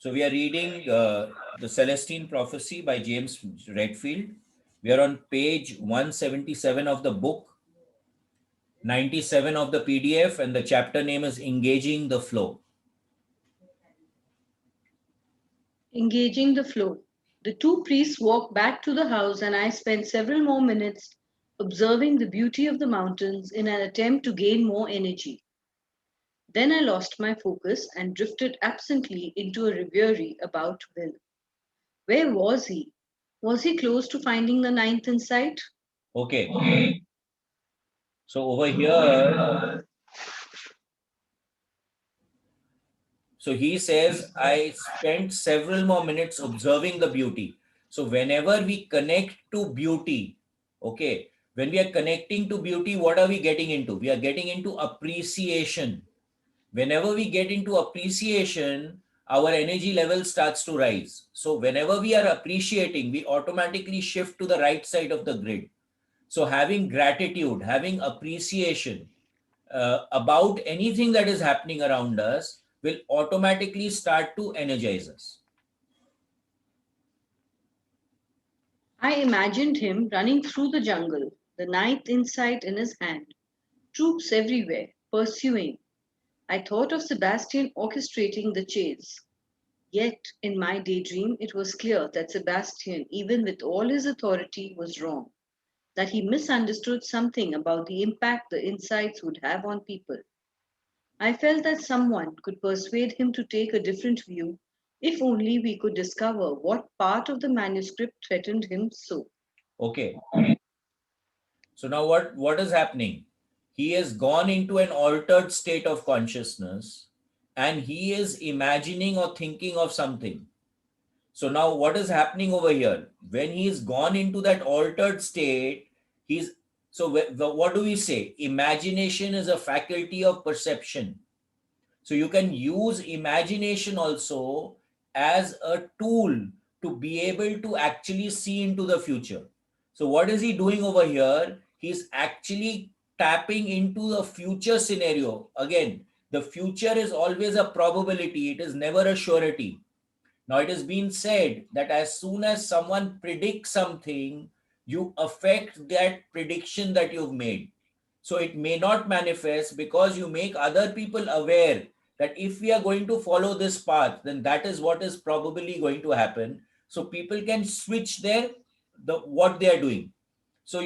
So we are reading the Celestine Prophecy by James Redfield. We are on page 177 of the book, 97 of the PDF, and the chapter name is Engaging the Flow. Engaging the flow. The two priests walked back to the house, and I spent several more minutes observing the beauty of the mountains in an attempt to gain more energy. Then I lost my focus and drifted absently into a reverie about Will. Where was he? Was he close to finding the ninth insight? Okay, so over here, so he says, I spent several more minutes observing the beauty. So whenever we connect to beauty, okay, when we are connecting to beauty, what are we getting into? We are getting into appreciation. Whenever we get into appreciation, our energy level starts to rise. So whenever we are appreciating, we automatically shift to the right side of the grid. So having gratitude, having appreciation about anything that is happening around us will automatically start to energize us. I imagined him running through the jungle, the ninth insight in his hand, troops everywhere, pursuing. I thought of Sebastian orchestrating the chase. Yet, in my daydream, it was clear that Sebastian, even with all his authority, was wrong, that he misunderstood something about the impact the insights would have on people. I felt that someone could persuade him to take a different view if only we could discover what part of the manuscript threatened him so. Okay. So now what is happening? He has gone into an altered state of consciousness and he is imagining or thinking of something. So now what is happening over here? When he's gone into that altered state, he's so what do we say? Imagination is a faculty of perception. So you can use imagination also as a tool to be able to actually see into the future. So what is he doing over here? He's actually tapping into the future scenario. Again, the future is always a probability. It is never a surety. Now, it has been said that as soon as someone predicts something, you affect that prediction that you've made. So it may not manifest because you make other people aware that if we are going to follow this path, then that is what is probably going to happen. So people can switch the what they are doing. So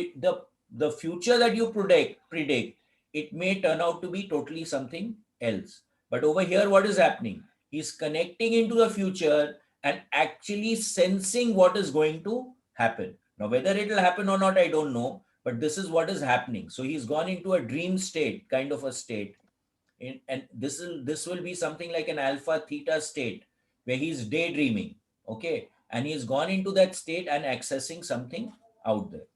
the future that you predict, it may turn out to be totally something else. But over here, what is happening? He's connecting into the future and actually sensing what is going to happen. Now, whether it will happen or not, I don't know. But this is what is happening. So he's gone into a dream state, kind of a state, and this will be something like an alpha theta state where he's daydreaming. Okay, and he's gone into that state and accessing something out there.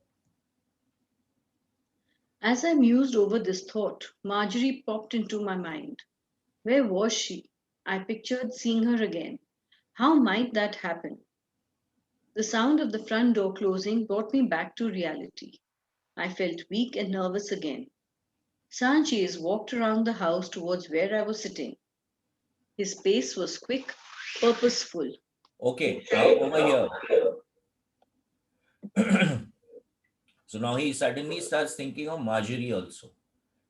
As I mused over this thought, Marjorie popped into my mind. Where was she? I pictured seeing her again. How might that happen? The sound of the front door closing brought me back to reality. I felt weak and nervous again. Sanchez walked around the house towards where I was sitting. His pace was quick, purposeful. Okay, now over here. So now he suddenly starts thinking of Marjorie also.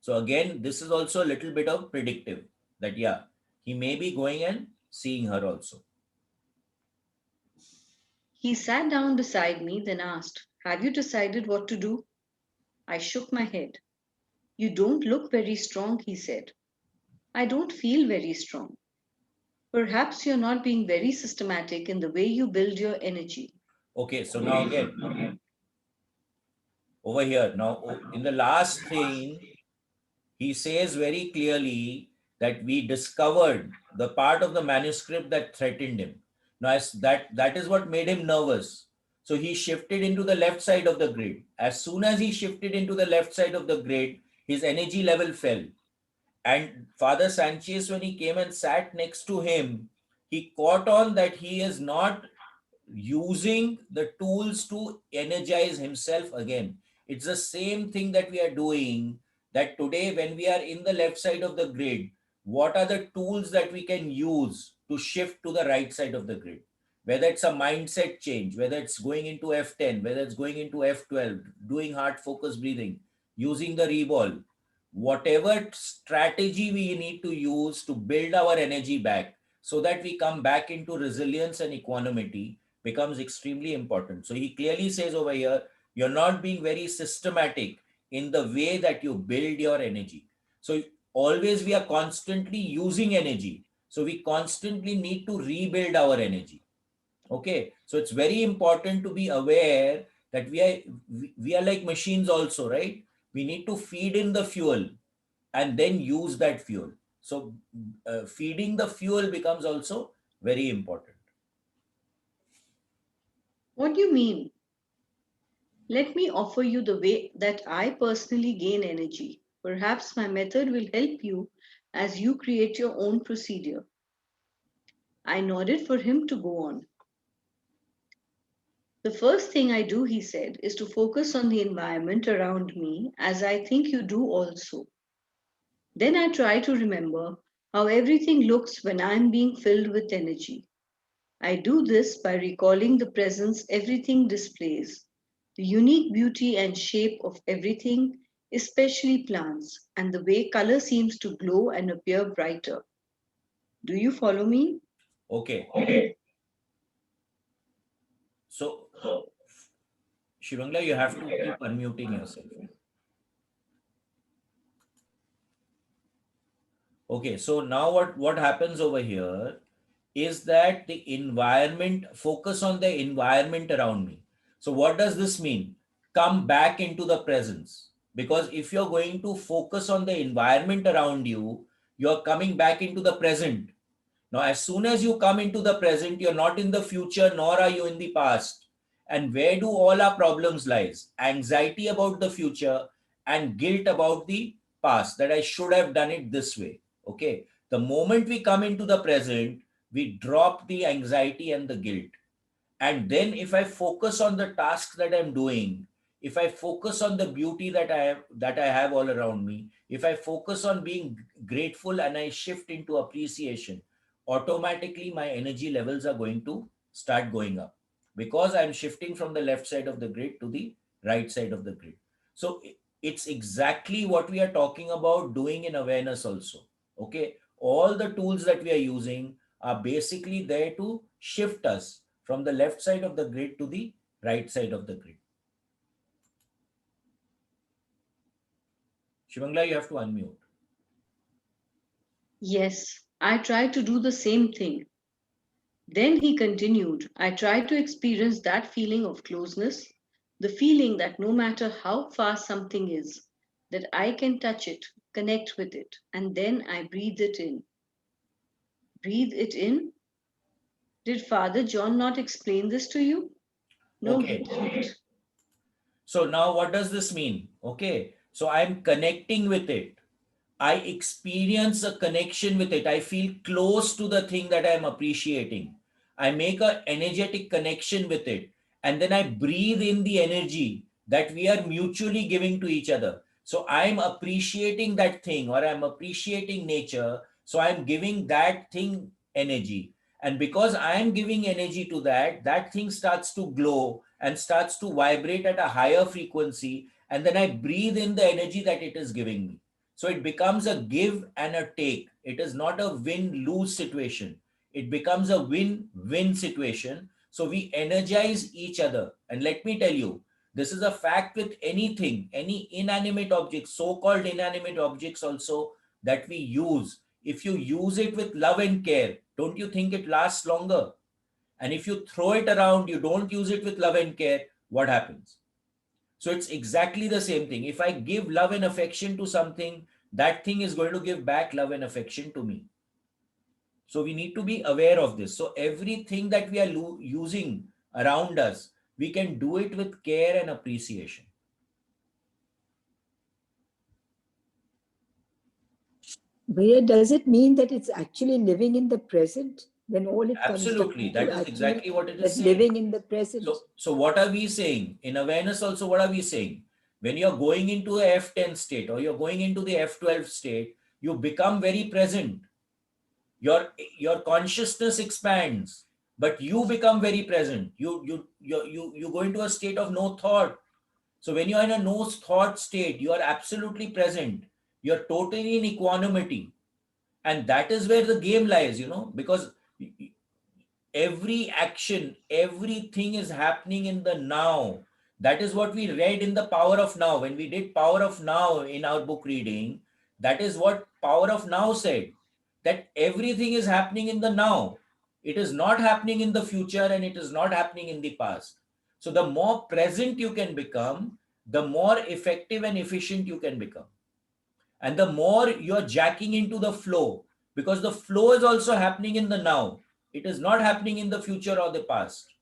So again, this is also a little bit of predictive that, yeah, he may be going and seeing her also. He sat down beside me, then asked, "Have you decided what to do?" I shook my head. "You don't look very strong," he said. "I don't feel very strong." "Perhaps you're not being very systematic in the way you build your energy." Okay, so now again, over here, now in the last thing, he says very clearly that we discovered the part of the manuscript that threatened him. Now, that is what made him nervous. So he shifted into the left side of the grid. As soon as he shifted into the left side of the grid, his energy level fell. And Father Sanchez, when he came and sat next to him, he caught on that he is not using the tools to energize himself again. It's the same thing that we are doing, that today when we are in the left side of the grid, what are the tools that we can use to shift to the right side of the grid. Whether it's a mindset change, whether it's going into F10, whether it's going into F12, doing heart focus breathing, using the reball, whatever strategy we need to use to build our energy back so that we come back into resilience and equanimity becomes extremely important. So he clearly says over here, you're not being very systematic in the way that you build your energy. So always we are constantly using energy. So we constantly need to rebuild our energy. Okay. So it's very important to be aware that we are like machines also, right? We need to feed in the fuel and then use that fuel. So feeding the fuel becomes also very important. What do you mean? Let me offer you the way that I personally gain energy. Perhaps my method will help you as you create your own procedure. I nodded for him to go on. The first thing I do, he said, is to focus on the environment around me, as I think you do also. Then I try to remember how everything looks when I'm being filled with energy. I do this by recalling the presence everything displays, the unique beauty and shape of everything, especially plants, and the way color seems to glow and appear brighter. Do you follow me? Okay. So Shivangla, you have to keep unmuting yourself. Okay, so now what happens over here is that the environment, focus on the environment around me. So what does this mean? Come back into the presence. Because if you're going to focus on the environment around you, you're coming back into the present. Now, as soon as you come into the present, you're not in the future, nor are you in the past. And where do all our problems lies? Anxiety about the future and guilt about the past, that I should have done it this way. Okay. The moment we come into the present, we drop the anxiety and the guilt. And then if I focus on the tasks that I'm doing, if I focus on the beauty that I have all around me, if I focus on being grateful and I shift into appreciation, automatically my energy levels are going to start going up because I'm shifting from the left side of the grid to the right side of the grid. So it's exactly what we are talking about doing in awareness also. Okay, all the tools that we are using are basically there to shift us from the left side of the grid to the right side of the grid. Shivangla, you have to unmute. Yes, I try to do the same thing. Then he continued, I try to experience that feeling of closeness, the feeling that no matter how far something is, that I can touch it, connect with it, and then I breathe it in. Breathe it in? Did Father John not explain this to you? No, he Okay. didn't. So now what does this mean? Okay. So I'm connecting with it. I experience a connection with it. I feel close to the thing that I'm appreciating. I make an energetic connection with it. And then I breathe in the energy that we are mutually giving to each other. So I'm appreciating that thing or I'm appreciating nature. So I'm giving that thing energy. And because I'm giving energy to that, that thing starts to glow and starts to vibrate at a higher frequency. And then I breathe in the energy that it is giving me. So it becomes a give and a take. It is not a win lose situation. It becomes a win win situation. So we energize each other. And let me tell you, this is a fact with anything, any inanimate objects, so called inanimate objects also that we use. If you use it with love and care, don't you think it lasts longer? And if you throw it around, you don't use it with love and care, what happens? So it's exactly the same thing. If I give love and affection to something, that thing is going to give back love and affection to me. So we need to be aware of this. So everything that we are using around us, we can do it with care and appreciation. Where does it mean that it's actually living in the present when all it comes down Absolutely. to That is actually exactly what it is that saying. living in the present? So what are we saying? In awareness also, what are we saying? When you're going into a F10 state or you're going into the F12 state, you become very present. your consciousness expands, but you become very present. You go into a state of no thought. So when you're in a no thought state, you are absolutely present. You're totally in equanimity. And that is where the game lies, because every action, everything is happening in the now. That is what we read in the Power of Now. When we did Power of Now in our book reading, that is what Power of Now said, that everything is happening in the now. It is not happening in the future and it is not happening in the past. So the more present you can become, the more effective and efficient you can become. And the more you're jacking into the flow, because the flow is also happening in the now, it is not happening in the future or the past.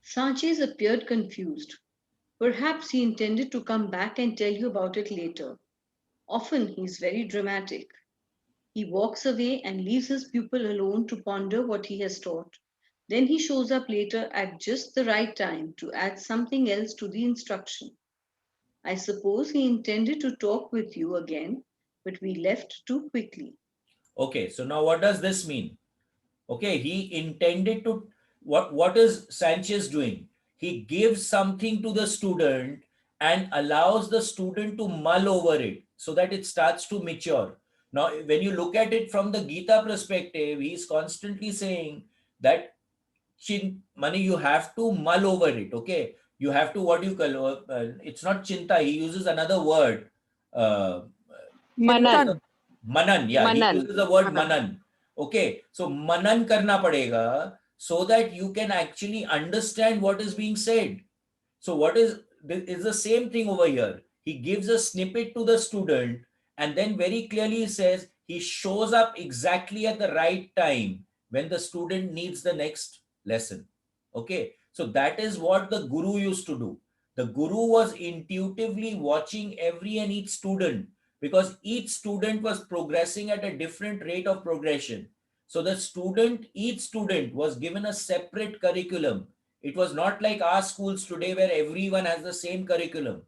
Sanchez appeared confused. Perhaps he intended to come back and tell you about it later. Often he's very dramatic. He walks away and leaves his pupil alone to ponder what he has taught. Then he shows up later at just the right time to add something else to the instruction. I suppose he intended to talk with you again, but we left too quickly. Okay, so now what does this mean? Okay, he intended to, what is Sanchez doing? He gives something to the student and allows the student to mull over it so that it starts to mature. Now, when you look at it from the Gita perspective, he's constantly saying that money, you have to mull over it. Okay, you have to, what do you call, it's not chinta, he uses another word. uh, Manan. Manan, yeah, he Manan. uses the word Manan. manan. Okay, so manan karna padega so that you can actually understand what is being said. So what is the same thing over here. He gives a snippet to the student and then very clearly says he shows up exactly at the right time when the student needs the next lesson. Okay, so that is what the guru used to do. The guru was intuitively watching every and each student, because each student was progressing at a different rate of progression. So each student was given a separate curriculum. It was not like our schools today where everyone has the same curriculum.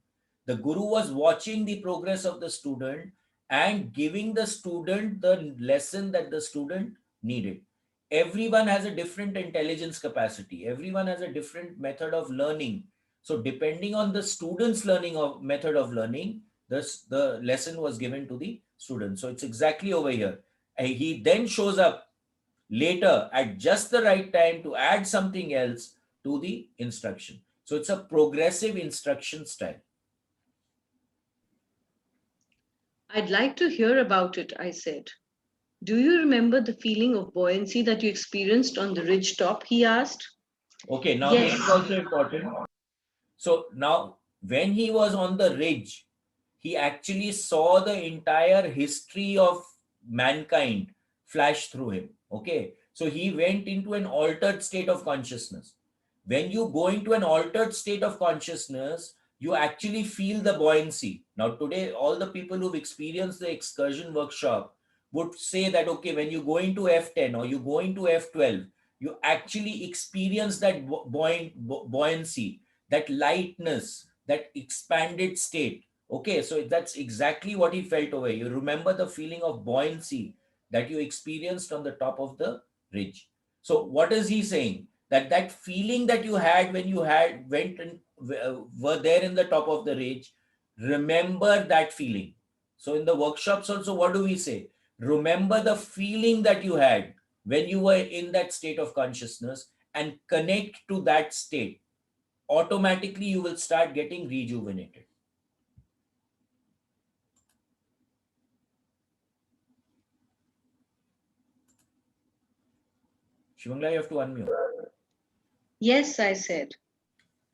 The guru was watching the progress of the student and giving the student the lesson that the student needed. Everyone has a different intelligence capacity. Everyone has a different method of learning. So depending on the student's learning of method of learning, the lesson was given to the student. So it's exactly over here. He then shows up later at just the right time to add something else to the instruction. So it's a progressive instruction style. I'd like to hear about it, I said. Do you remember the feeling of buoyancy that you experienced on the ridge top? He asked. Okay, now this Yes, is also important. So now, when he was on the ridge, he actually saw the entire history of mankind flash through him. Okay, so he went into an altered state of consciousness. When you go into an altered state of consciousness, you actually feel the buoyancy. Now, today, all the people who've experienced the excursion workshop would say that, okay, when you go into F10 or you go into F12, you actually experience that buoyancy, that lightness, that expanded state. Okay, so that's exactly what he felt over here. You remember the feeling of buoyancy that you experienced on the top of the ridge. So what is he saying? That feeling that you had when you had went and were there in the top of the ridge, remember that feeling. So in the workshops also, what do we say? Remember the feeling that you had when you were in that state of consciousness and connect to that state. Automatically you will start getting rejuvenated. Shivangla, you have to unmute. yes, I said.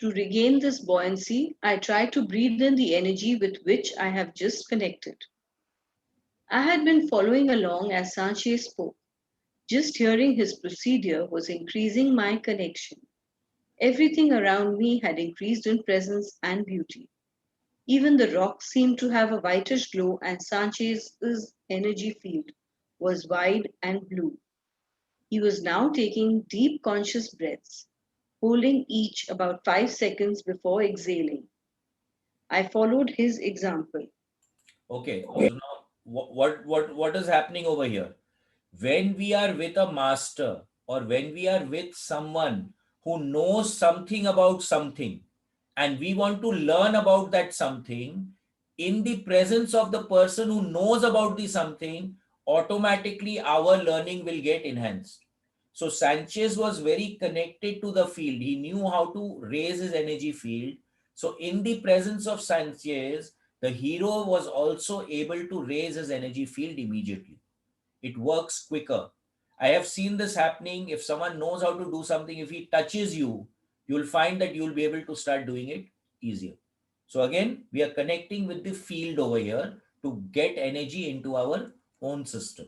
To regain this buoyancy, I try to breathe in the energy with which I have just connected. I had been following along as Sanchez spoke. Just hearing his procedure was increasing my connection. Everything around me had increased in presence and beauty. Even the rocks seemed to have a whitish glow, and Sanchez's energy field was wide and blue. He was now taking deep conscious breaths, holding each about 5 seconds before exhaling. I followed his example. Okay, so now what is happening over here? When we are with a master, or when we are with someone who knows something about something, and we want to learn about that something, in the presence of the person who knows about the something, automatically our learning will get enhanced. So Sanchez was very connected to the field. He knew how to raise his energy field. So in the presence of Sanchez, the hero was also able to raise his energy field immediately. It works quicker. I have seen this happening. If someone knows how to do something, if he touches you, you'll find that you'll be able to start doing it easier. So again, we are connecting with the field over here to get energy into our own system.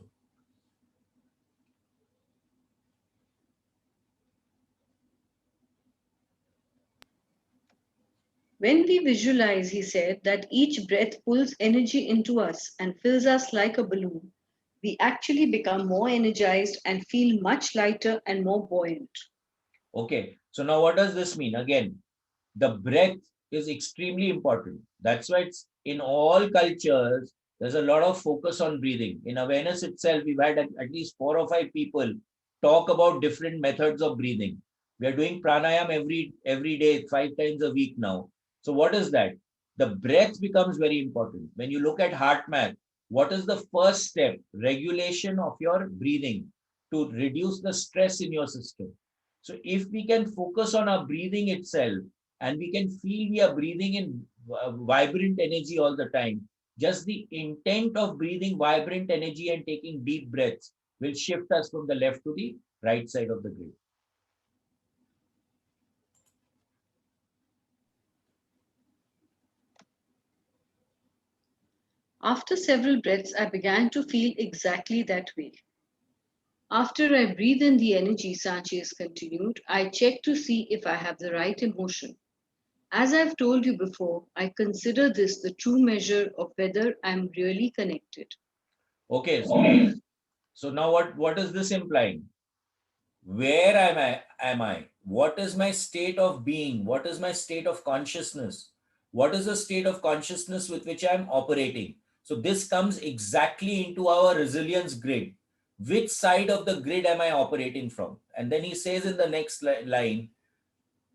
When we visualize, he said, that each breath pulls energy into us and fills us like a balloon, we actually become more energized and feel much lighter and more buoyant. Okay, so now what does this mean? Again, the breath is extremely important. That's why it's in all cultures, there's a lot of focus on breathing. In awareness itself, we've had at least 4 or 5 people talk about different methods of breathing. We are doing pranayam every day, 5 times a week now. So what is that? The breath becomes very important. When you look at heart math, what is the first step? Regulation of your breathing to reduce the stress in your system. So if we can focus on our breathing itself, and we can feel we are breathing in vibrant energy all the time, just the intent of breathing vibrant energy and taking deep breaths will shift us from the left to the right side of the grid. After several breaths, I began to feel exactly that way. After I breathe in the energy, Sanchez continued, I check to see if I have the right emotion. As I've told you before, I consider this the true measure of whether I'm really connected. Okay, so now what is this implying? Where am I? What is my state of being? What is my state of consciousness? What is the state of consciousness with which I'm operating? So this comes exactly into our resilience grid. Which side of the grid am I operating from? And then he says in the next line,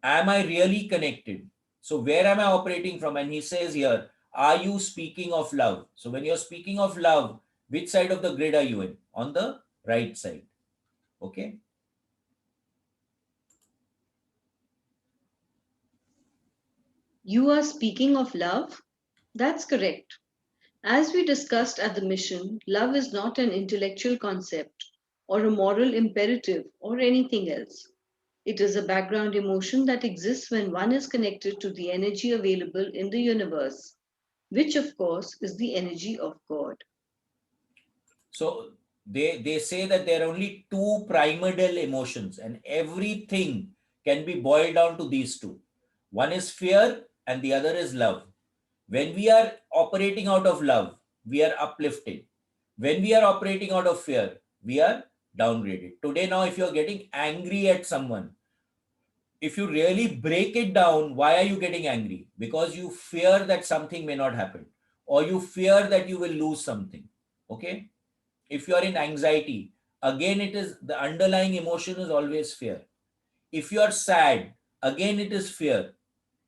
am I really connected? So where am I operating from? And he says here, are you speaking of love? So when you're speaking of love, which side of the grid are you in? On the right side. Okay. You are speaking of love? That's correct. As we discussed at the mission, love is not an intellectual concept or a moral imperative or anything else. It is a background emotion that exists when one is connected to the energy available in the universe, which of course is the energy of God. So they say that there are only two primordial emotions, and everything can be boiled down to these two. One is fear, and the other is love. When we are operating out of love, we are uplifted. When we are operating out of fear, we are downgraded. Today, now, if you're getting angry at someone, if you really break it down, why are you getting angry? Because you fear that something may not happen, or you fear that you will lose something. Okay. If you are in anxiety, again, it is the underlying emotion is always fear. If you are sad, again, it is fear.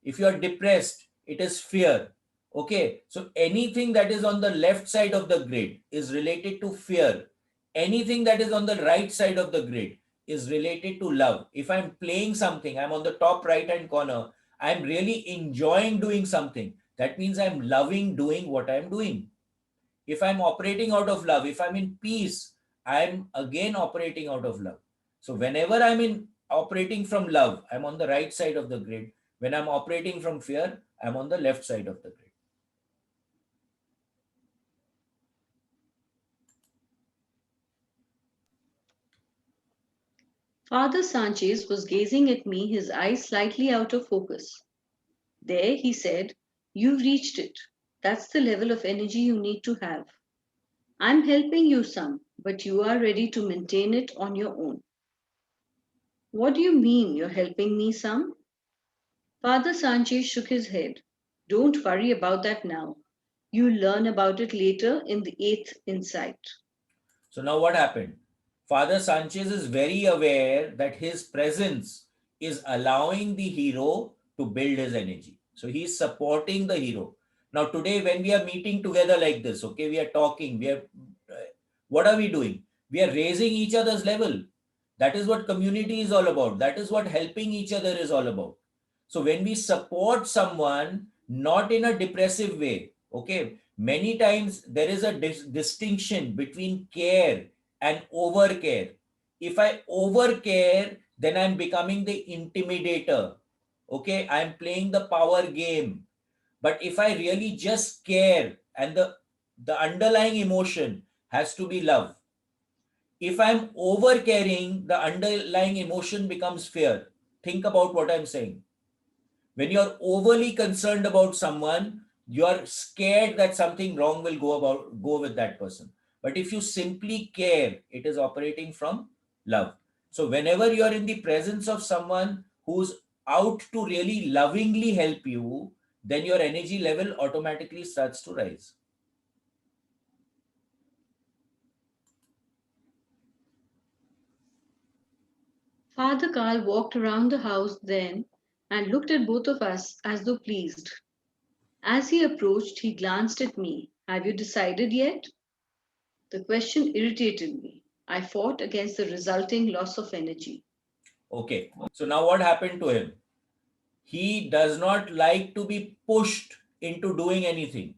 If you are depressed, it is fear. Okay, so anything that is on the left side of the grid is related to fear. Anything that is on the right side of the grid is related to love. If I'm playing something, I'm on the top right hand corner, I'm really enjoying doing something. That means I'm loving doing what I'm doing. If I'm operating out of love, if I'm in peace, I'm again operating out of love. So whenever I'm in operating from love, I'm on the right side of the grid. When I'm operating from fear, I'm on the left side of the grid. Father Sanchez was gazing at me, his eyes slightly out of focus. There, he said, you've reached it. That's the level of energy you need to have. I'm helping you some, but you are ready to maintain it on your own. What do you mean you're helping me some? Father Sanchez shook his head. Don't worry about that now. You learn about it later in the eighth insight. So now what happened? Father Sanchez is very aware that his presence is allowing the hero to build his energy. So he's supporting the hero. Now today when we are meeting together like this, okay, we are talking, what are we doing? We are raising each other's level. That is what community is all about. That is what helping each other is all about. So when we support someone, not in a depressive way, okay, many times there is a distinction between care and over care. If I over care, then I'm becoming the intimidator. Okay, I'm playing the power game. But if I really just care and the underlying emotion has to be love. If I'm over caring, the underlying emotion becomes fear. Think about what I'm saying. When you're overly concerned about someone, you're scared that something wrong will go with that person. But if you simply care, it is operating from love. So whenever you're in the presence of someone who's out to really lovingly help you, then your energy level automatically starts to rise. Father Carl walked around the house then and looked at both of us as though pleased. As he approached, he glanced at me. Have you decided yet? The question irritated me. I fought against the resulting loss of energy. Okay, so now what happened to him? He does not like to be pushed into doing anything.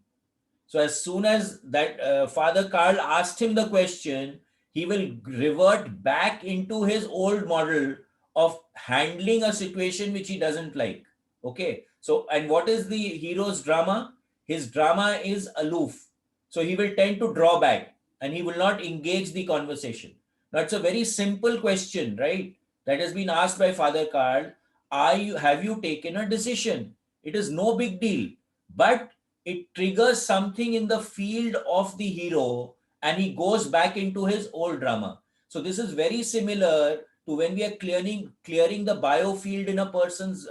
So as soon as that Father Carl asked him the question, he will revert back into his old model of handling a situation which he doesn't like. Okay. So, and what is the hero's drama? His drama is aloof. So he will tend to draw back and he will not engage the conversation. Now it's a very simple question, right? That has been asked by Father Carl. Have you taken a decision? It is no big deal. But it triggers something in the field of the hero and he goes back into his old drama. So this is very similar to when we are clearing the biofield in a person's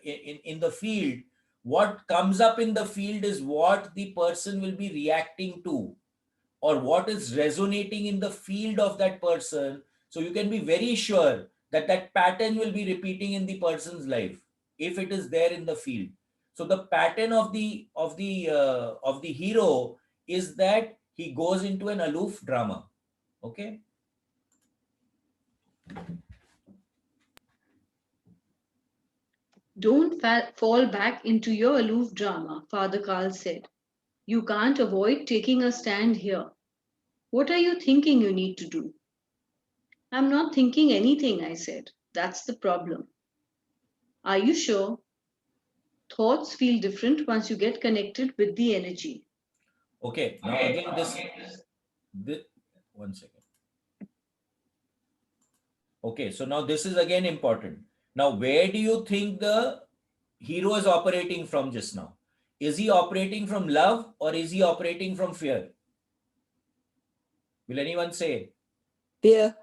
in the field. What comes up in the field is what the person will be reacting to or what is resonating in the field of that person. So you can be very sure that that pattern will be repeating in the person's life if it is there in the field. So the pattern of the hero is that he goes into an aloof drama. Okay. Don't fall back into your aloof drama, Father Carl said. You can't avoid taking a stand here. What are you thinking you need to do? I'm not thinking anything, I said. That's the problem. Are you sure? Thoughts feel different once you get connected with the energy. Okay. Now again, this one second. Okay. So now this is again important. Now, where do you think the hero is operating from just now? Is he operating from love or is he operating from fear? Will anyone say? Fear.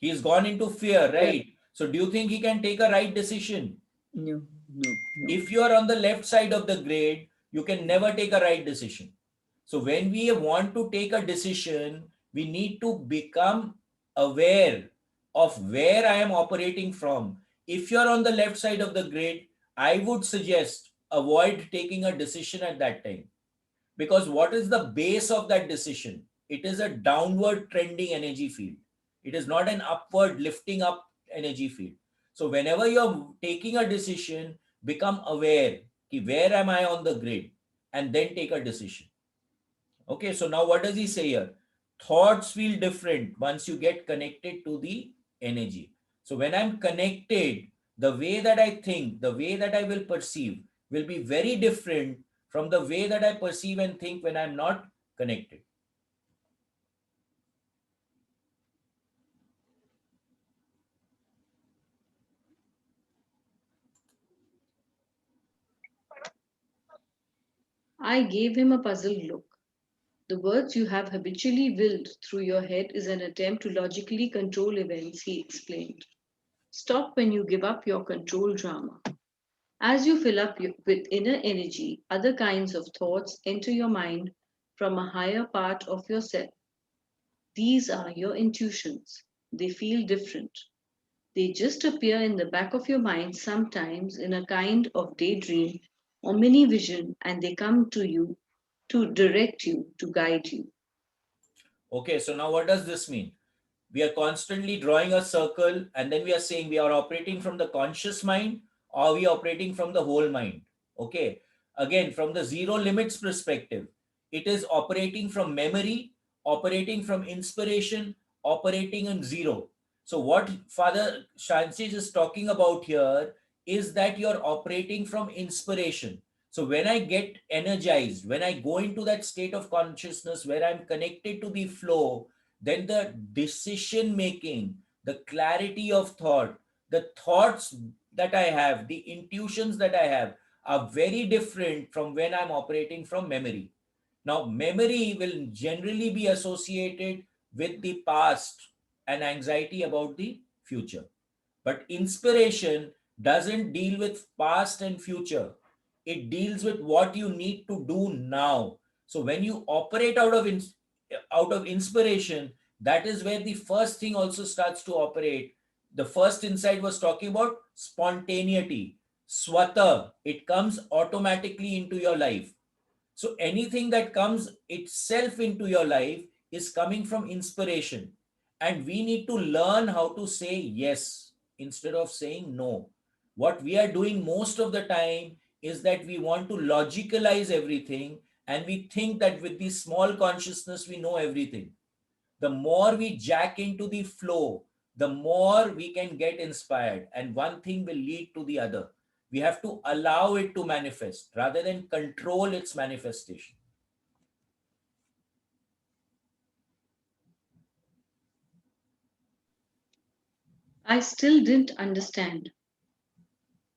He's gone into fear, Yeah. right? So do you think he can take a right decision? No, no, no. If you are on the left side of the grade, you can never take a right decision. So when we want to take a decision, we need to become aware of where I am operating from. If you're on the left side of the grade, I would suggest avoid taking a decision at that time. Because what is the base of that decision? It is a downward trending energy field. It is not an upward lifting up energy field. So whenever you're taking a decision, become aware ki where am I on the grid and then take a decision. Okay, so now what does he say here? Thoughts feel different once you get connected to the energy. So when I'm connected, the way that I think, the way that I will perceive will be very different from the way that I perceive and think when I'm not connected. I gave him a puzzled look. The words you have habitually willed through your head is an attempt to logically control events, he explained. Stop when you give up your control drama. As you fill up with inner energy, other kinds of thoughts enter your mind from a higher part of yourself. These are your intuitions. They feel different. They just appear in the back of your mind sometimes in a kind of daydream or mini vision, and they come to you to direct you, to guide you. Okay, so now what does this mean? We are constantly drawing a circle and then we are saying we are operating from the conscious mind or we are operating from the whole mind. Okay, again, from the zero limits perspective, it is operating from memory, operating from inspiration, operating in zero. So what Father Shansis is talking about here is that you're operating from inspiration. So when I get energized, when I go into that state of consciousness where I'm connected to the flow, then the decision making, the clarity of thought, the thoughts that I have, the intuitions that I have are very different from when I'm operating from memory. Now, memory will generally be associated with the past and anxiety about the future. But inspiration doesn't deal with past and future. It deals with what you need to do now. So when you operate out of inspiration, that is where the first thing also starts to operate. The first insight was talking about spontaneity. Swata, it comes automatically into your life. So anything that comes itself into your life is coming from inspiration. And we need to learn how to say yes instead of saying no. What we are doing most of the time is that we want to logicalize everything and we think that with the small consciousness we know everything. The more we jack into the flow, the more we can get inspired, and one thing will lead to the other. We have to allow it to manifest rather than control its manifestation. I still didn't understand.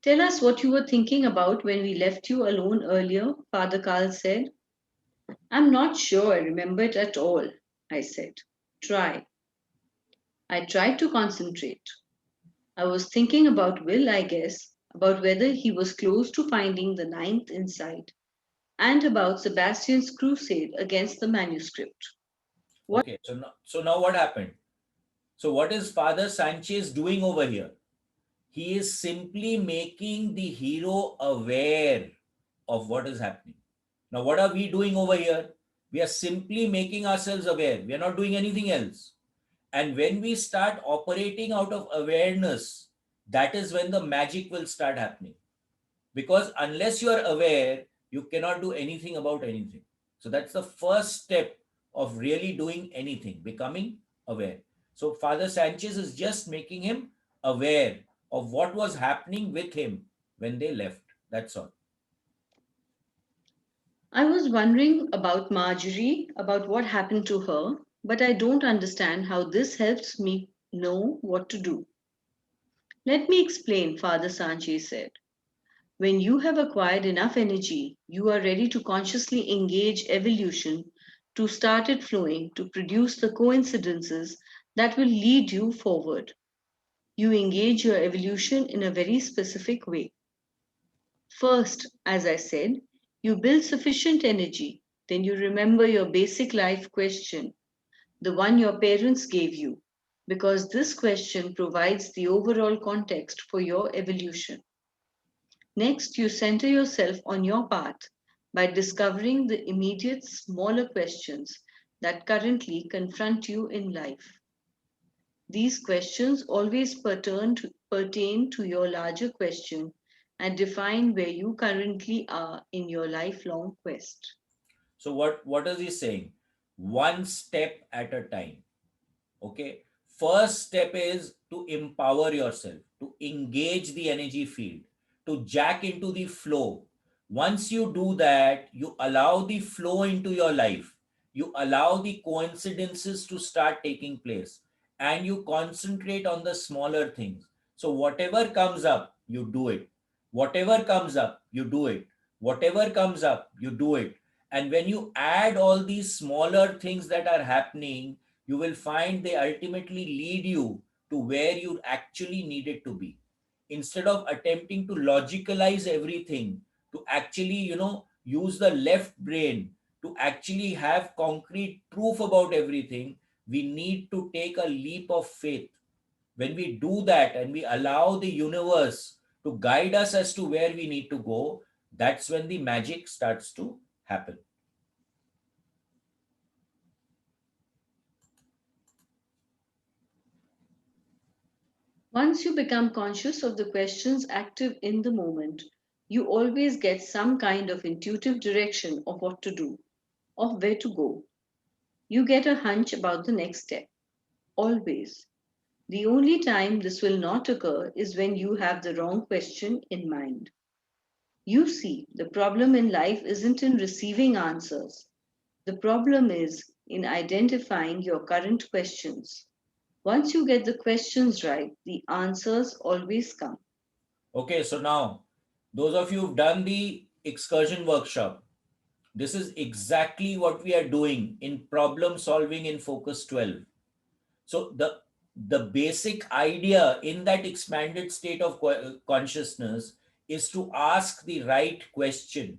Tell us what you were thinking about when we left you alone earlier, Father Carl said. I'm not sure I remember it at all, I said. Try. I tried to concentrate. I was thinking about Will, I guess, about whether he was close to finding the ninth insight, and about Sebastian's crusade against the manuscript. What Okay, so now what happened? So what is Father Sanchez doing over here? He is simply making the hero aware of what is happening. Now, what are we doing over here? We are simply making ourselves aware. We are not doing anything else. And when we start operating out of awareness, that is when the magic will start happening. Because unless you are aware, you cannot do anything about anything. So that's the first step of really doing anything, becoming aware. So Father Sanchez is just making him aware of what was happening with him when they left. That's all. I was wondering about Marjorie, about what happened to her, but I don't understand how this helps me know what to do. Let me explain, Father Sanchez said. When you have acquired enough energy, you are ready to consciously engage evolution, to start it flowing, to produce the coincidences that will lead you forward. You engage your evolution in a very specific way. First, as I said, you build sufficient energy. Then you remember your basic life question, the one your parents gave you, because this question provides the overall context for your evolution. Next, you center yourself on your path by discovering the immediate smaller questions that currently confront you in life. These questions always pertain to your larger question and define where you currently are in your lifelong quest. So what is he saying? One step at a time. Okay. First step is to empower yourself, to engage the energy field, to jack into the flow. Once you do that, you allow the flow into your life. You allow the coincidences to start taking place and you concentrate on the smaller things. So, whatever comes up, you do it. Whatever comes up, you do it. Whatever comes up, you do it. And when you add all these smaller things that are happening, you will find they ultimately lead you to where you actually needed to be. instead of attempting to logicalize everything, to actually, use the left brain to actually have concrete proof about everything, we need to take a leap of faith. When we do that and we allow the universe to guide us as to where we need to go, that's when the magic starts to happen. Once you become conscious of the questions active in the moment, you always get some kind of intuitive direction of what to do, of where to go. You get a hunch about the next step. Always. The only time this will not occur is when you have the wrong question in mind. You see, the problem in life isn't in receiving answers. The problem is in identifying your current questions. Once you get the questions right, the answers always come. Okay, so now, those of you who've done the excursion workshop, this is exactly what we are doing in problem solving in Focus 12. So the basic idea in that expanded state of consciousness is to ask the right question.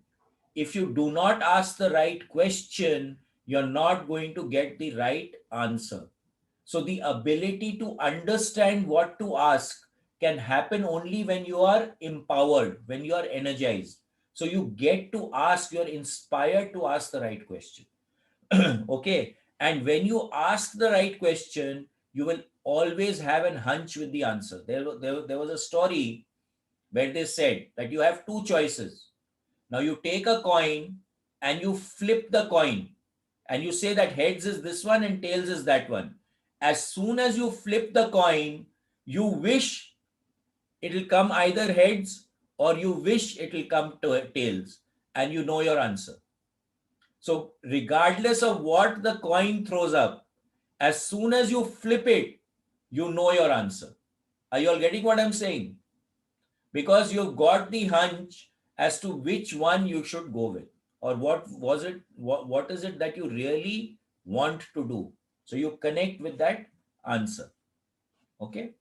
If you do not ask the right question, you're not going to get the right answer. So the ability to understand what to ask can happen only when you are empowered, when you are energized. So you get to ask, you're inspired to ask the right question. Okay. And when you ask the right question, you will always have an hunch with the answer. There was a story where they said that you have two choices. Now you take a coin and you flip the coin and you say that heads is this one and tails is that one. As soon as you flip the coin, you wish it will come either heads or you wish it will come to tails, and you know your answer. So, regardless of what the coin throws up, as soon as you flip it, you know your answer. Are you all getting what I'm saying? Because you've got the hunch as to which one you should go with, or what is it that you really want to do. So, you connect with that answer. Okay.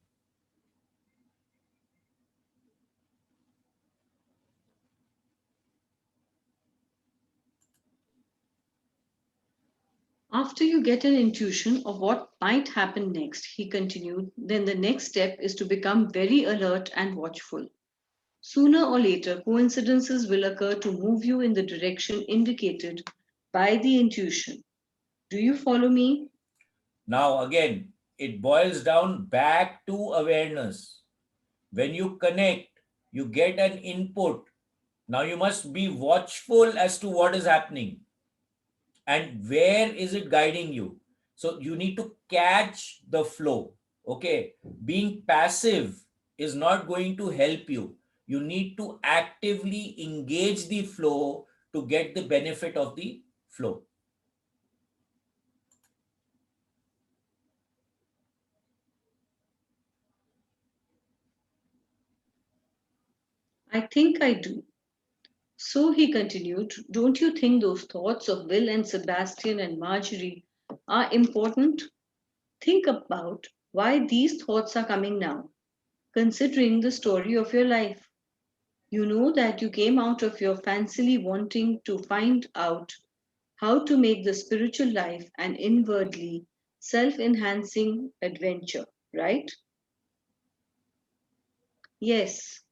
After you get an intuition of what might happen next, he continued, then the next step is to become very alert and watchful. Sooner or later, coincidences will occur to move you in the direction indicated by the intuition. Do you follow me? Now, again, it boils down back to awareness. When you connect, you get an input. Now you must be watchful as to what is happening and where is it guiding you. So you need to catch the flow. Okay. Being passive is not going to help you. You need to actively engage the flow to get the benefit of the flow. I think I do. So he continued, don't you think those thoughts of Will and Sebastian and Marjorie are important? Think about why these thoughts are coming now, considering the story of your life. You know that you came out of your fancily wanting to find out how to make the spiritual life an inwardly self enhancing adventure, right? Yes.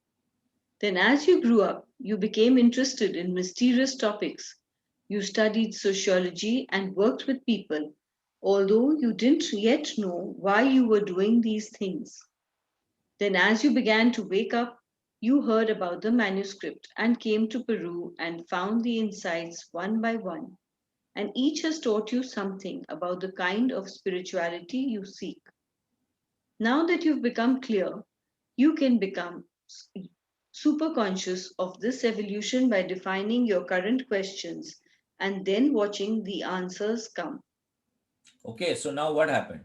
Then, as you grew up, you became interested in mysterious topics. You studied sociology and worked with people, although you didn't yet know why you were doing these things. Then, as you began to wake up, you heard about the manuscript and came to Peru and found the insights one by one. And each has taught you something about the kind of spirituality you seek. Now that you've become clear, you can become super conscious of this evolution by defining your current questions and then watching the answers come. Okay, so now what happened?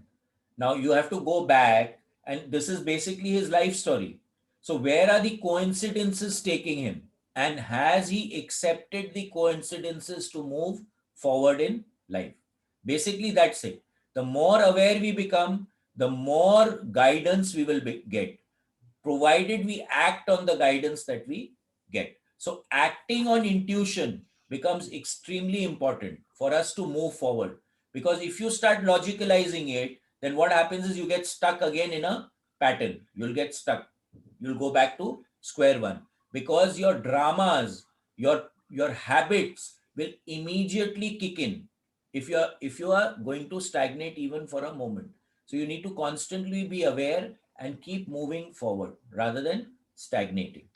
Now you have to go back, and this is basically his life story. So, where are the coincidences taking him? And has he accepted the coincidences to move forward in life? Basically, that's it. The more aware we become, the more guidance we will get. provided we act on the guidance that we get. So, acting on intuition becomes extremely important for us to move forward. Because if you start logicalizing it, then what happens is you get stuck again in a pattern. You'll get stuck. You'll go back to square one because your dramas, your habits will immediately kick in if you are going to stagnate even for a moment. So you need to constantly be aware and keep moving forward rather than stagnating.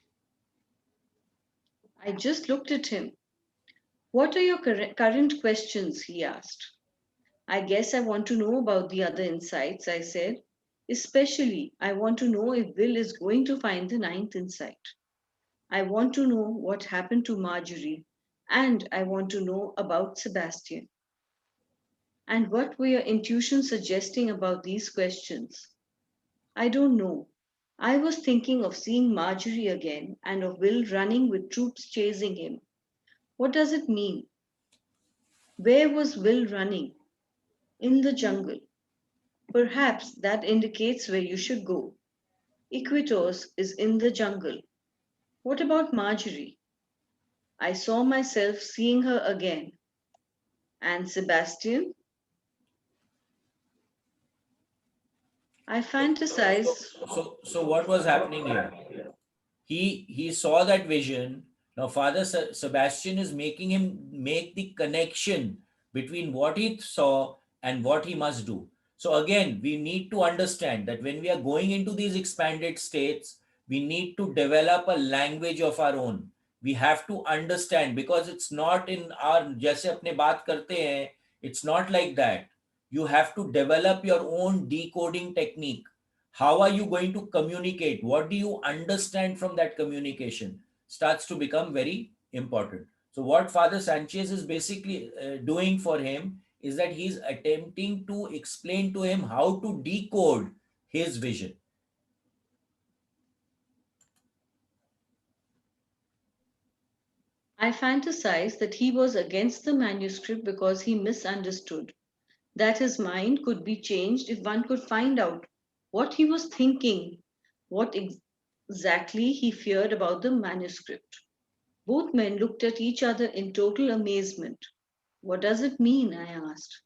I just looked at him. What are your current questions? He asked. I guess I want to know about the other insights, I said. Especially, I want to know if Will is going to find the ninth insight. I want to know what happened to Marjorie, and I want to know about Sebastian. And what were your intuitions suggesting about these questions? I don't know. I was thinking of seeing Marjorie again and of Will running with troops chasing him. What does it mean? Where was Will running? In the jungle. Perhaps that indicates where you should go. Equitos is in the jungle. What about Marjorie? I saw myself seeing her again. And Sebastian? I So, so, fantasize. so what was happening here? He saw that vision. Now Father Sebastian is making him make the connection between what he saw and what he must do. So again, we need to understand that when we are going into these expanded states, we need to develop a language of our own. We have to understand because it's not in our जैसे अपने बात करते हैं, it's not like that. You have to develop your own decoding technique. How are you going to communicate? What do you understand from that communication starts to become very important. So what Father Sanchez is basically doing for him is that he's attempting to explain to him how to decode his vision. I fantasized that he was against the manuscript because he misunderstood, that his mind could be changed if one could find out what he was thinking, what exactly he feared about the manuscript. Both men looked at each other in total amazement. What does it mean? I asked.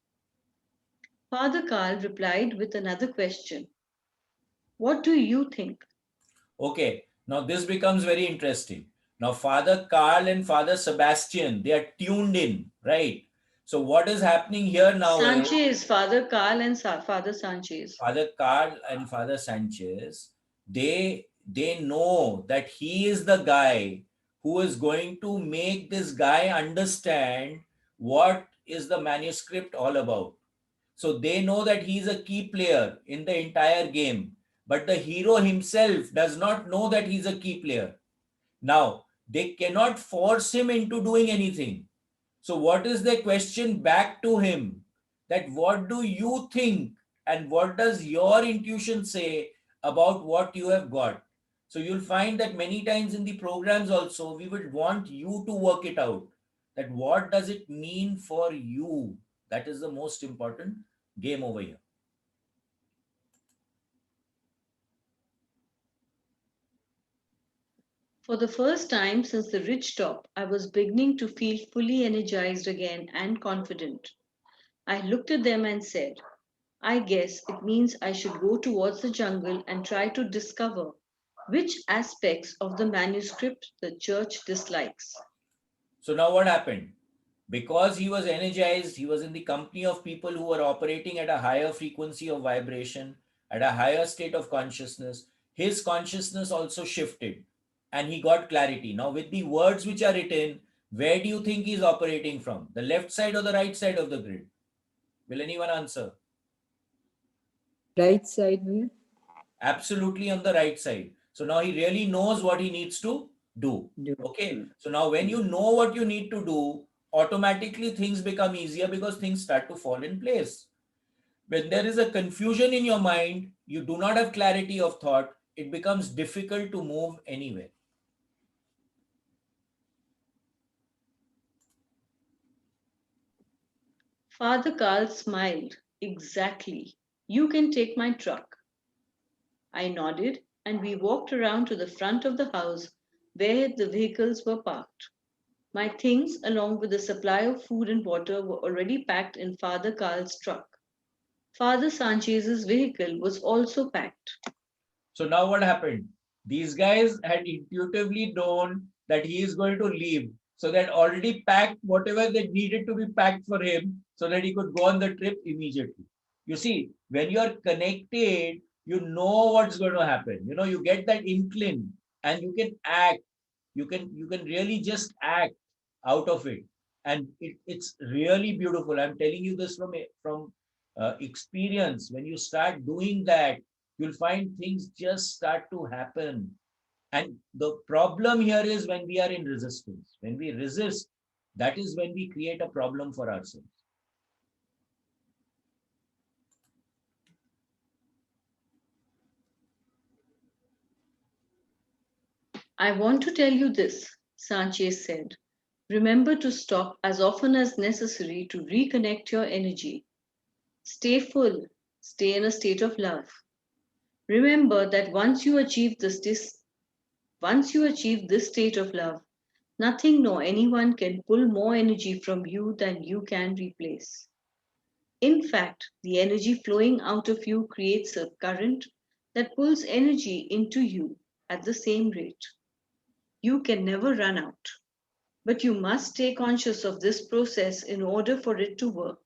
Father Karl replied with another question. What do you think? Okay, now this becomes very interesting. Now Father Carl and Father Sebastian, they are tuned in, right? So what is happening here now is Sanchez, Father Karl and Father Sanchez. Father Carl and Father Sanchez, they know that he is the guy who is going to make this guy understand what is the manuscript all about. So they know that he's a key player in the entire game, but the hero himself does not know that he's a key player. Now, they cannot force him into doing anything. So, what is the question back to him? That what do you think and what does your intuition say about what you have got? So, you'll find that many times in the programs also, we would want you to work it out. That what does it mean for you? That is the most important game over here. For the first time since the ridge top, I was beginning to feel fully energized again and confident. I looked at them and said, I guess it means I should go towards the jungle and try to discover which aspects of the manuscript the church dislikes. So, now what happened? Because he was energized, he was in the company of people who were operating at a higher frequency of vibration, at a higher state of consciousness. His consciousness also shifted and he got clarity. Now, with the words which are written, where do you think he's operating from? The left side or the right side of the grid? Will anyone answer? Right side, Will. Absolutely on the right side. So now he really knows what he needs to do. Do. Okay. So now when you know what you need to do, automatically things become easier because things start to fall in place. When there is a confusion in your mind, you do not have clarity of thought, it becomes difficult to move anywhere. Father Karl smiled. Exactly. You can take my truck. I nodded. and we walked around to the front of the house where the vehicles were parked. My things, along with the supply of food and water, were already packed in Father Carl's truck. Father Sanchez's vehicle was also packed. So now what happened? These guys had intuitively known that he is going to leave. So they had already packed whatever they needed to be packed for him so that he could go on the trip immediately. You see, when you're connected, you know what's going to happen. You get that inkling and you can act. You can really just act out of it. And it's really beautiful. I'm telling you this from experience. When you start doing that, you'll find things just start to happen. And the problem here is when we are in resistance. When we resist, that is when we create a problem for ourselves. I want to tell you this, Sanchez said. Remember to stop as often as necessary to reconnect your energy. Stay full, stay in a state of love. Remember that once you achieve this state of love, nothing nor anyone can pull more energy from you than you can replace. In fact, the energy flowing out of you creates a current that pulls energy into you at the same rate. You can never run out. But you must stay conscious of this process in order for it to work.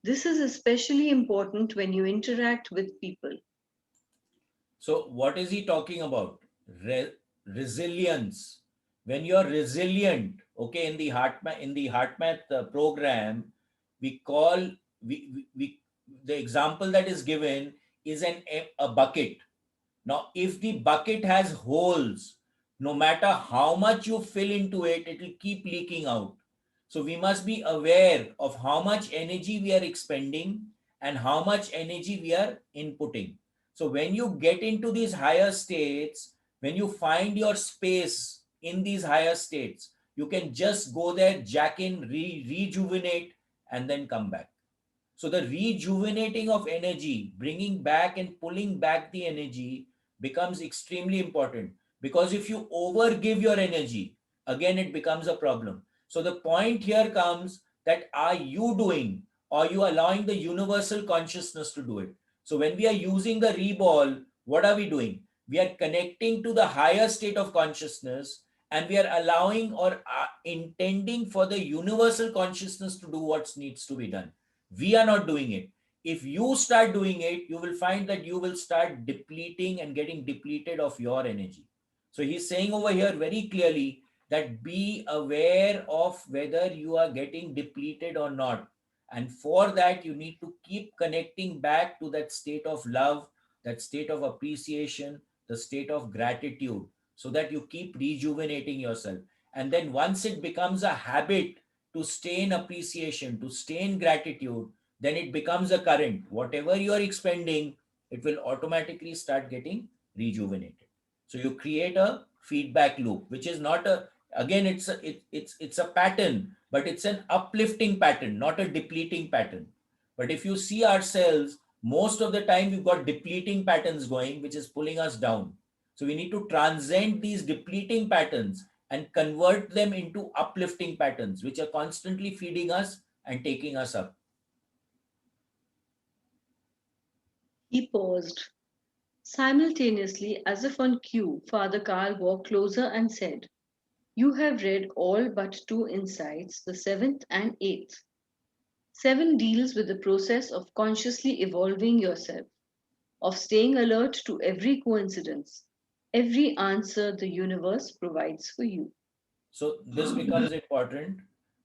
This is especially important when you interact with people. So, what is he talking about? Resilience. When you're resilient, okay, in the heart math program, we call we the example that is given is a bucket. Now, if the bucket has holes, no matter how much you fill into it, it will keep leaking out. So we must be aware of how much energy we are expending and how much energy we are inputting. So when you get into these higher states, when you find your space in these higher states, you can just go there, jack in, rejuvenate, and then come back. So the rejuvenating of energy, bringing back and pulling back the energy becomes extremely important, because if you overgive your energy, again it becomes a problem. So the point here comes that are you doing, or you allowing the universal consciousness to do it? So when we are using the reball, what are we doing? We are connecting to the higher state of consciousness, and we are allowing or intending for the universal consciousness to do what needs to be done. We are not doing it. If you start doing it, you will find that you will start depleting and getting depleted of your energy. So he's saying over here very clearly that be aware of whether you are getting depleted or not. And for that, you need to keep connecting back to that state of love, that state of appreciation, the state of gratitude, so that you keep rejuvenating yourself. And then once it becomes a habit to stay in appreciation, to stay in gratitude, then it becomes a current. Whatever you are expending, it will automatically start getting rejuvenated. So you create a feedback loop, which is not a, again, it's a pattern, but it's an uplifting pattern, not a depleting pattern. But if you see ourselves, most of the time we've got depleting patterns going, which is pulling us down. So we need to transcend these depleting patterns and convert them into uplifting patterns, which are constantly feeding us and taking us up. He paused. Simultaneously, as if on cue, Father Carl walked closer and said, You have read all but two insights, the seventh and eighth. Seven deals with the process of consciously evolving yourself, of staying alert to every coincidence, every answer the universe provides for you. So this becomes important.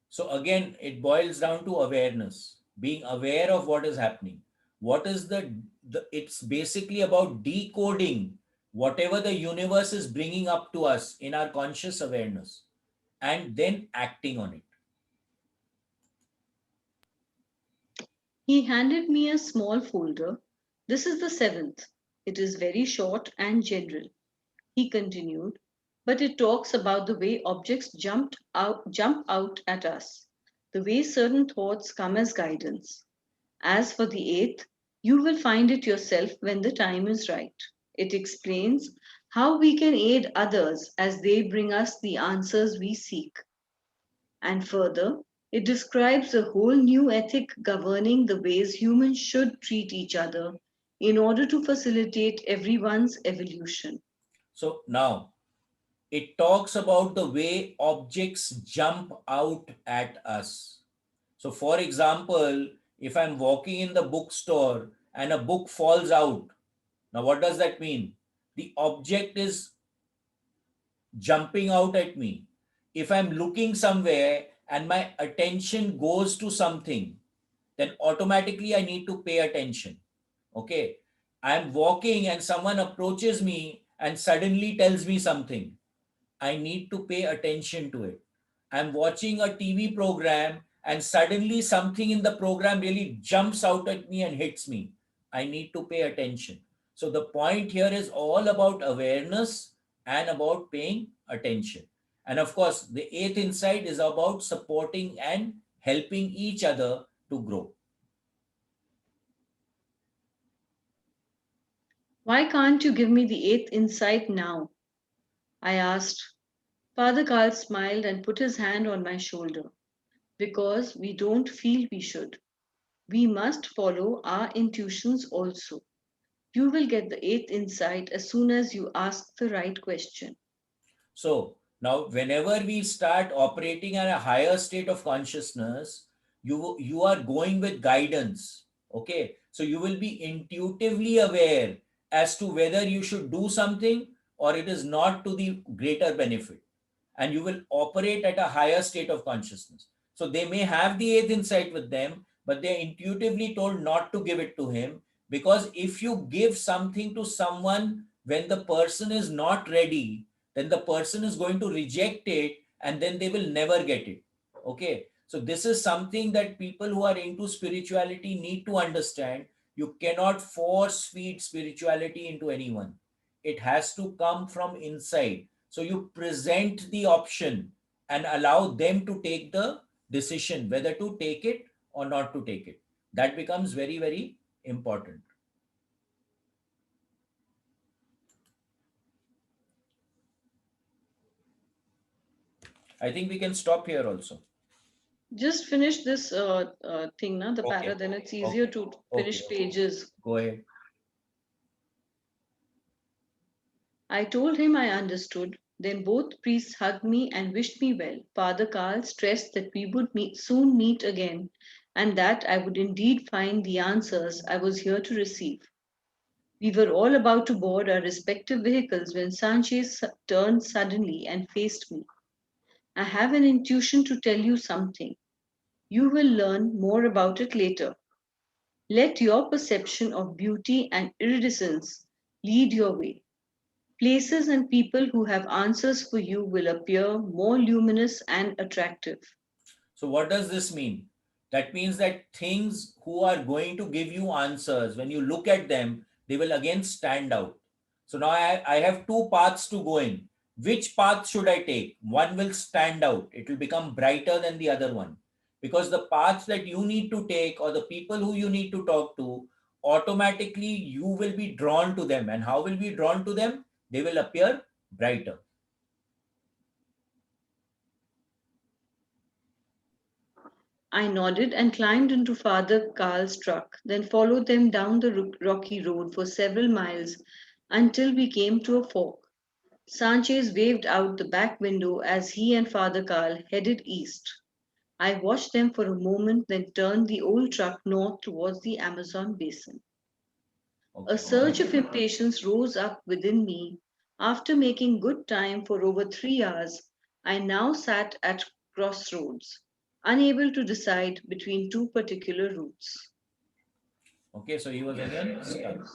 So again, it boils down to awareness, being aware of what is happening. What is the it's basically about decoding whatever the universe is bringing up to us in our conscious awareness, and then acting on it. He handed me a small folder. This is the seventh. It is very short and general. He continued, but it talks about the way objects jump out at us, the way certain thoughts come as guidance. As for the eighth, you will find it yourself when the time is right. It explains how we can aid others as they bring us the answers we seek. And further, it describes a whole new ethic governing the ways humans should treat each other in order to facilitate everyone's evolution. So now it talks about the way objects jump out at us. So, for example, if I'm walking in the bookstore and a book falls out, now what does that mean? The object is jumping out at me. If I'm looking somewhere and my attention goes to something, then automatically I need to pay attention. Okay. I'm walking and someone approaches me and suddenly tells me something. I need to pay attention to it. I'm watching a TV program and suddenly something in the program really jumps out at me and hits me. I need to pay attention. So the point here is all about awareness and about paying attention. And of course, the eighth insight is about supporting and helping each other to grow. Why can't you give me the eighth insight now? I asked. Father Carl smiled and put his hand on my shoulder. Because we don't feel we should. We must follow our intuitions also. You will get the eighth insight as soon as you ask the right question. So now, whenever we start operating at a higher state of consciousness, you are going with guidance. Okay, so you will be intuitively aware as to whether you should do something or it is not to the greater benefit, and you will operate at a higher state of consciousness. So they may have the eighth insight with them, but they're intuitively told not to give it to him, because if you give something to someone when the person is not ready, then the person is going to reject it and then they will never get it. Okay. So this is something that people who are into spirituality need to understand. You cannot force feed spirituality into anyone. It has to come from inside. So you present the option and allow them to take the decision whether to take it or not to take it. That becomes very, very important. I think we can stop here also. Just finish this thing, na, the para, Okay. then it's easier Okay. to Okay. finish Okay. pages. Go ahead. I told him I understood. Then both priests hugged me and wished me well. Father Carl stressed that we would soon meet again and that I would indeed find the answers I was here to receive. We were all about to board our respective vehicles when Sanchez turned suddenly and faced me. I have an intuition to tell you something. You will learn more about it later. Let your perception of beauty and iridescence lead your way. Places and people who have answers for you will appear more luminous and attractive. So what does this mean? That means that things who are going to give you answers, when you look at them, they will again stand out. So now I have two paths to go in. Which path should I take? One will stand out. It will become brighter than the other one. Because the paths that you need to take or the people who you need to talk to, automatically you will be drawn to them. And how will be drawn to them? They will appear brighter. I nodded and climbed into Father Carl's truck, then followed them down the rocky road for several miles until we came to a fork. Sanchez waved out the back window as he and Father Carl headed east. I watched them for a moment, then turned the old truck north towards the Amazon basin. A Okay. surge of impatience rose up within me. After making good time for over 3 hours, I now sat at crossroads, unable to decide between two particular routes. Okay. So he was again stuck.